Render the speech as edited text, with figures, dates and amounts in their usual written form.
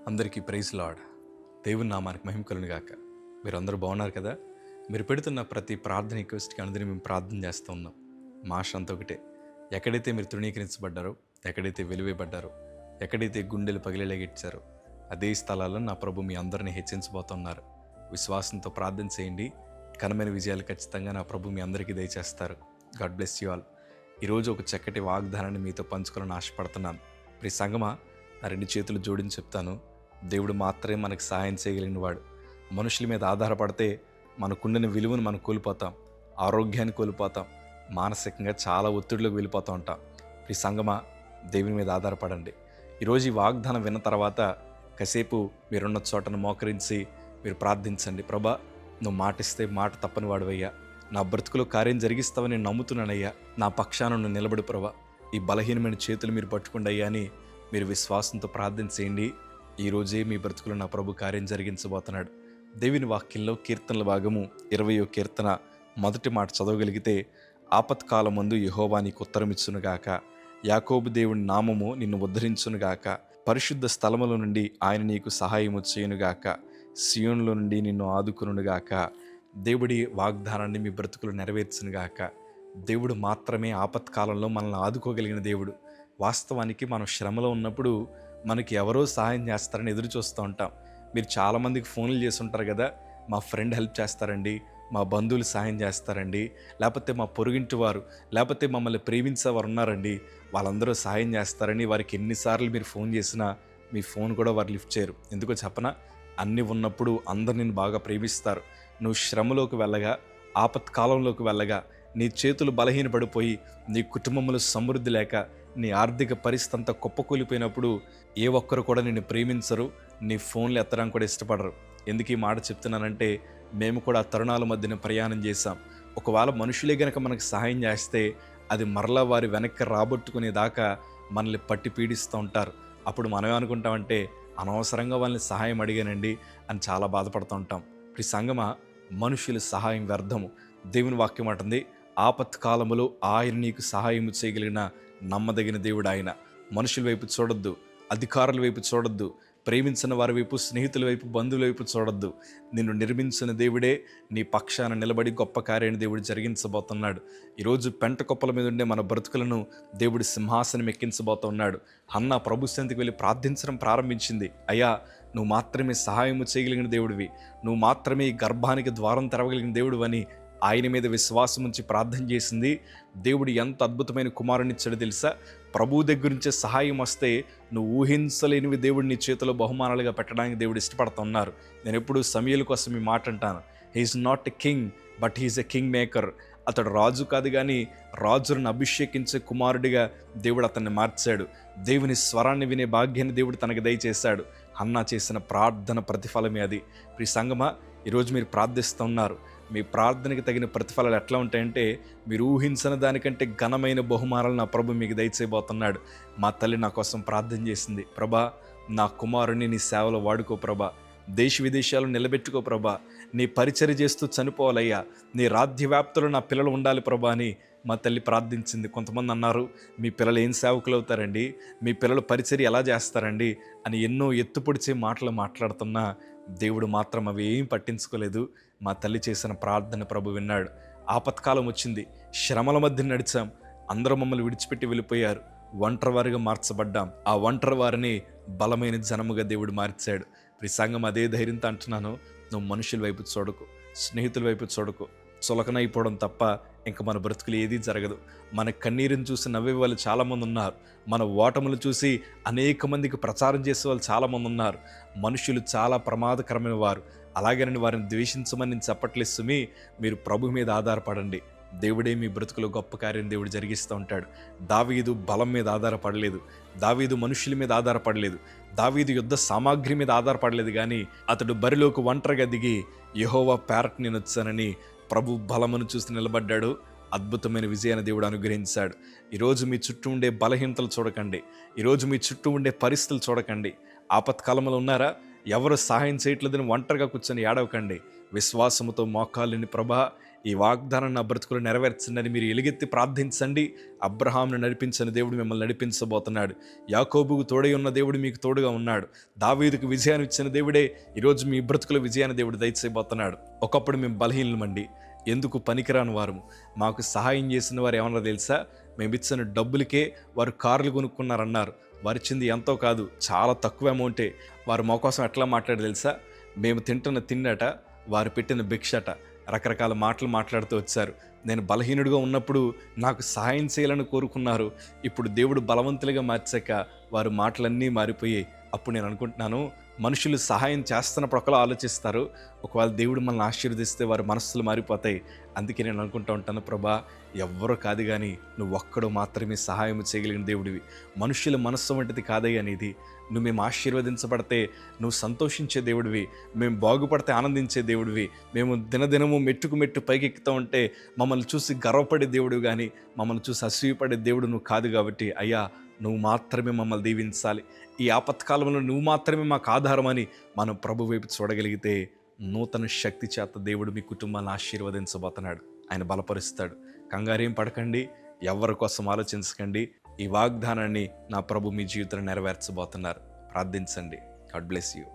అందరికీ praise lord. దేవుని నామానికి మహిమ కలుగును గాక. మీరందరూ బాగున్నారు కదా? మీరు పెడుతున్న ప్రతి ప్రార్థన రిక్వెస్ట్కి అందరినీ మేము ప్రార్థన చేస్తూ ఉన్నాం. మా ఆశ అంతా ఒకటే, ఎక్కడైతే మీరు తృణీకరించబడ్డారో, ఎక్కడైతే వెలివేయబడ్డారో, ఎక్కడైతే గుండెలు పగిలేలాగిచ్చారో అదే స్థలాల్లో నా ప్రభు మీ అందరినీ హెచ్చించబోతున్నారు. విశ్వాసంతో ప్రార్థన చేయండి. ఘనమైన విజయాలు ఖచ్చితంగా నా ప్రభు మీ అందరికీ దయచేస్తారు. God bless you all. ఈరోజు ఒక చక్కటి వాగ్దానాన్ని మీతో పంచుకోవాలని ఆశపడుతున్నాను. ప్రియ సంగమా, నా రెండు చేతులు జోడించి చెప్తాను, దేవుడు మాత్రమే మనకు సహాయం చేయగలిగిన వాడు. మనుషుల మీద ఆధారపడితే మనకుండిన విలువను మనం కోల్పోతాం, ఆరోగ్యాన్ని కోల్పోతాం, మానసికంగా చాలా ఒత్తిడిలోకి వెళ్ళిపోతూ ఉంటాం. ఈ సంగమా, దేవుని మీద ఆధారపడండి. ఈరోజు ఈ వాగ్దానం విన్న తర్వాత కాసేపు మీరున్న చోటను మోకరించి మీరు ప్రార్థించండి. ప్రభా, నువ్వు మాటిస్తే మాట తప్పని వాడువయ్యా, నా బ్రతుకులో కార్యం జరిగిస్తావని నేను నమ్ముతున్నానయ్యా, నా పక్షాన నువ్వు నిలబడి ప్రభా, ఈ బలహీనమైన చేతులు మీరు పట్టుకోండి అయ్యా అని మీరు విశ్వాసంతో ప్రార్థన చేయండి. ఈరోజే మీ బ్రతుకులో నా ప్రభు కార్యం జరిగించబోతున్నాడు. దేవుని వాక్యంలో కీర్తనల భాగము 20వ కీర్తన మొదటి మాట చదవగలిగితే, ఆపత్కాలమందు యెహోవా నీకు ఉత్తరమిచ్చునుగాక, యాకోబు దేవుని నామము నిన్ను ఉద్ధరించునుగాక, పరిశుద్ధ స్థలముల నుండి ఆయన నీకు సహాయము చేయునుగాక, సియోనులో నుండి నిన్ను ఆదుకునుగాక. దేవుడి వాగ్దానాన్ని మీ బ్రతుకులు నెరవేర్చునుగాక. దేవుడు మాత్రమే ఆపత్కాలంలో మనల్ని ఆదుకోగలిగిన దేవుడు. వాస్తవానికి మనం శ్రమలో ఉన్నప్పుడు మనకి ఎవరో సహాయం చేస్తారని ఎదురు చూస్తూ ఉంటాం. మీరు చాలామందికి ఫోన్లు చేసి ఉంటారు కదా, మా ఫ్రెండ్ హెల్ప్ చేస్తారండి, మా బంధువులు సహాయం చేస్తారండి, లేకపోతే మా పొరుగింటి వారు, లేకపోతే మమ్మల్ని ప్రేమించేవారు ఉన్నారండి, వాళ్ళందరూ సహాయం చేస్తారని వారికి ఎన్నిసార్లు మీరు ఫోన్ చేసినా మీ ఫోన్ కూడా వారు లిఫ్ట్ చేయరు. ఎందుకో చెప్పనా? అన్నీ ఉన్నప్పుడు అందరు నిన్ను బాగా ప్రేమిస్తారు. నువ్వు శ్రమలోకి వెళ్ళగా, ఆపత్కాలంలోకి వెళ్ళగా, నీ చేతులు బలహీనపడిపోయి, నీ కుటుంబంలో సమృద్ధి లేక, నీ ఆర్థిక పరిస్థితి అంతా కుప్పకూలిపోయినప్పుడు ఏ ఒక్కరు కూడా నిన్ను ప్రేమించరు, నీ ఫోన్లు ఎత్తడానికి కూడా ఇష్టపడరు. ఎందుకు ఈ మాట చెప్తున్నానంటే, మేము కూడా ఆ తరుణాల మధ్యన ప్రయాణం చేశాం. ఒకవేళ మనుషులే గనక మనకు సహాయం చేస్తే అది మరలా వారి వెనక్కి రాబట్టుకునేదాకా మనల్ని పట్టి పీడిస్తూ ఉంటారు. అప్పుడు మనం అనుకుంటామంటే, అనవసరంగా వాళ్ళని సహాయం అడిగానండి అని చాలా బాధపడుతూ ఉంటాం. ఈ సంగమా, మనుషుల సహాయం వ్యర్థము. దేవుని వాక్యం అంటుంది, ఆపత్కాలములో ఆయన నీకు సహాయం చేయగలిగిన నమ్మదగిన దేవుడు ఆయన. మనుషుల వైపు చూడొద్దు, అధికారుల వైపు చూడొద్దు, ప్రేమించిన వారి వైపు, స్నేహితుల వైపు, బంధువుల వైపు చూడొద్దు. నిన్ను నిర్మించిన దేవుడే నీ పక్షాన నిలబడి గొప్ప కార్యాన్ని దేవుడు జరిగించబోతున్నాడు. ఈరోజు పెంట కొప్పల మీద ఉండే మన బ్రతుకులను దేవుడు సింహాసనం ఎక్కించబోతున్నాడు. హన్నా ప్రభు సన్నిధికి వెళ్ళి ప్రార్థించడం ప్రారంభించింది. అయ్యా, నువ్వు మాత్రమే సహాయము చేయగలిగిన దేవుడివి, నువ్వు మాత్రమే ఈ గర్భానికి ద్వారం తెరవగలిగిన దేవుడు అని ఆయన మీద విశ్వాసం ఉంచి ప్రార్థన చేసింది. దేవుడు ఎంత అద్భుతమైన కుమారునిచ్చాడో తెలుసా? ప్రభు దగ్గర నుంచే సహాయం వస్తే నువ్వు ఊహించలేనివి దేవుడు నీ చేతిలో బహుమానాలుగా పెట్టడానికి దేవుడు ఇష్టపడుతున్నారు. నేను ఎప్పుడు సమయల కోసం ఈ మాట అంటాను, he's not a king but he's a king maker. అతడు రాజు కాదు, కానీ రాజులను అభిషేకించే కుమారుడిగా దేవుడు అతన్ని మార్చాడు. దేవుని స్వరాన్ని వినే భాగ్యాన్ని దేవుడు తనకు దయచేశాడు. హన్నా చేసిన ప్రార్థన ప్రతిఫలమే అది. ఈ సంగమా, ఈరోజు మీరు ప్రార్థిస్తున్నారు. మీ ప్రార్థనకి తగిన ప్రతిఫలాలు ఎట్లా ఉంటాయంటే, మీరు ఊహించిన దానికంటే ఘనమైన బహుమానాలు నా ప్రభు మీకు దయచేయబోతున్నాడు. మా తల్లి నా కోసం ప్రార్థన చేసింది, ప్రభా, నా కుమారుని నీ సేవలో వాడుకో ప్రభా, దేశ విదేశాలు నిలబెట్టుకో ప్రభా, నీ పరిచర్య చేస్తూ చనిపోవాలయ్యా, నీ రాజ్యవ్యాప్తిలో నా పిల్లలు ఉండాలి ప్రభా అని మా తల్లి ప్రార్థించింది. కొంతమంది అన్నారు, మీ పిల్లలు ఏం సేవకులు అవుతారండి, మీ పిల్లలు పరిచర్య ఎలా చేస్తారండి అని ఎన్నో ఎత్తుపొడిచే మాటలు మాట్లాడుతున్నా దేవుడు మాత్రం అవి ఏం పట్టించుకోలేదు. మా తల్లి చేసిన ప్రార్థన ప్రభు విన్నాడు. ఆపత్కాలం వచ్చింది, శ్రమల మధ్య నడిచాం, అందరూ మమ్మల్ని విడిచిపెట్టి వెళ్ళిపోయారు, ఒంటరి వారిగా మార్చబడ్డాం. ఆ ఒంటరి వారిని బలమైన జనముగా దేవుడు మార్చాడు. ఈ సంఘం అదే ధైర్యంతో అంటున్నాను, నువ్వు మనుషుల వైపు చూడకు, స్నేహితుల వైపు చూడకు. చులకనైపోవడం తప్ప ఇంకా మన బ్రతుకులు ఏదీ జరగదు. మన కన్నీరుని చూసి నవ్వే వాళ్ళు చాలామంది ఉన్నారు, మన ఓటములు చూసి అనేక మందికి ప్రచారం చేసే వాళ్ళు చాలామంది ఉన్నారు. మనుషులు చాలా ప్రమాదకరమైన వారు. అలాగని వారిని ద్వేషించమని నేను చెప్పట్లేదు సుమి, మీరు ప్రభు మీద ఆధారపడండి. దేవుడే మీ బ్రతుకులో గొప్ప కార్యం దేవుడు జరిగిస్తూ ఉంటాడు. దావీదు బలం మీద ఆధారపడలేదు, దావీదు మనుషుల మీద ఆధారపడలేదు, దావీదు యుద్ధ సామాగ్రి మీద ఆధారపడలేదు, కానీ అతడు బరిలోకి ఒంటరిగా దిగి యెహోవా పేరట నేను వచ్చానని ప్రభు బలమును చూసి నిలబడ్డాడు. అద్భుతమైన విజయాన్ని దేవుడు అనుగ్రహించాడు. ఈరోజు మీ చుట్టూ ఉండే బలహీనతలు చూడకండి, ఈరోజు మీ చుట్టూ ఉండే పరిస్థితులు చూడకండి. ఆపత్కాలంలో ఉన్నారా? ఎవరు సహాయం చేయట్లేదని ఒంటరిగా కూర్చొని ఏడవకండి. విశ్వాసముతో మోకాళ్ళని, ప్రభా, ఈ వాగ్దానం నా బ్రతుకులు నెరవేర్చండి అని మీరు ఎలుగెత్తి ప్రార్థించండి. అబ్రహామును నడిపించిన దేవుడు మిమ్మల్ని నడిపించబోతున్నాడు. యాకోబుకు తోడై ఉన్న దేవుడు మీకు తోడుగా ఉన్నాడు. దావీదుకు విజయాన్ని ఇచ్చిన దేవుడే ఈరోజు మీ బ్రతుకుల విజయాన్ని దేవుడు దయచేయబోతున్నాడు. ఒకప్పుడు మేము బలహీనమండి, ఎందుకు పనికిరాని వారము. మాకు సహాయం చేసిన వారు ఏమన్నా తెలుసా? మేము ఇచ్చిన డబ్బులకే వారు కార్లు కొనుక్కున్నారన్నారు. వారిచ్చింది ఎంతో కాదు, చాలా తక్కువ అమౌంటే. వారు మా కోసం ఎట్లా మాట్లాడి తెలుసా? మేము తింటున్న తిండట, వారు పెట్టిన భిక్షట, రకరకాల మాటలు మాట్లాడుతూ వచ్చారు. నేను బలహీనుడిగా ఉన్నప్పుడు నాకు సహాయం చేయాలని కోరుకున్నారు. ఇప్పుడు దేవుడు బలవంతులుగా మార్చాక వారు మాటలన్నీ మారిపోయాయి. అప్పుడు నేను అనుకుంటున్నాను, మనుషులు సహాయం చేస్తున్నప్పుడు ఒకలా ఆలోచిస్తారు, ఒకవేళ దేవుడు మనల్ని ఆశీర్వదిస్తే వారి మనస్సులు మారిపోతాయి. అందుకే నేను అనుకుంటూ ఉంటాను, ప్రభా ఎవ్వరూ కాదు కానీ నువ్వు ఒక్కడు మాత్రమే సహాయం చేయగలిగిన దేవుడివి. మనుషుల మనస్సు వంటిది కాదయ్యా నీది. నువ్వు మేము ఆశీర్వదించబడితే నువ్వు సంతోషించే దేవుడివి, మేము బాగుపడితే ఆనందించే దేవుడివి, మేము దినదినము మెట్టుకు మెట్టు పైకెక్కుతూ ఉంటే మమ్మల్ని చూసి గర్వపడే దేవుడు కానీ మమ్మల్ని చూసి అసూయపడే దేవుడు నువ్వు కాదు. కాబట్టి అయ్యా నువ్వు మాత్రమే మమ్మల్ని దీవించాలి. ఈ ఆపత్కాలంలో నువ్వు మాత్రమే మాకు ఆధారమని మనం ప్రభు వైపు చూడగలిగితే నూతన శక్తి చేత దేవుడు మీ కుటుంబాన్ని ఆశీర్వదించబోతున్నాడు. ఆయన బలపరుస్తాడు. కంగారేం పడకండి, ఎవరి కోసం ఆలోచించకండి. ఈ వాగ్దానాన్ని నా ప్రభు మీ జీవితంలో నెరవేర్చబోతున్నారు. ప్రార్థించండి. God bless you.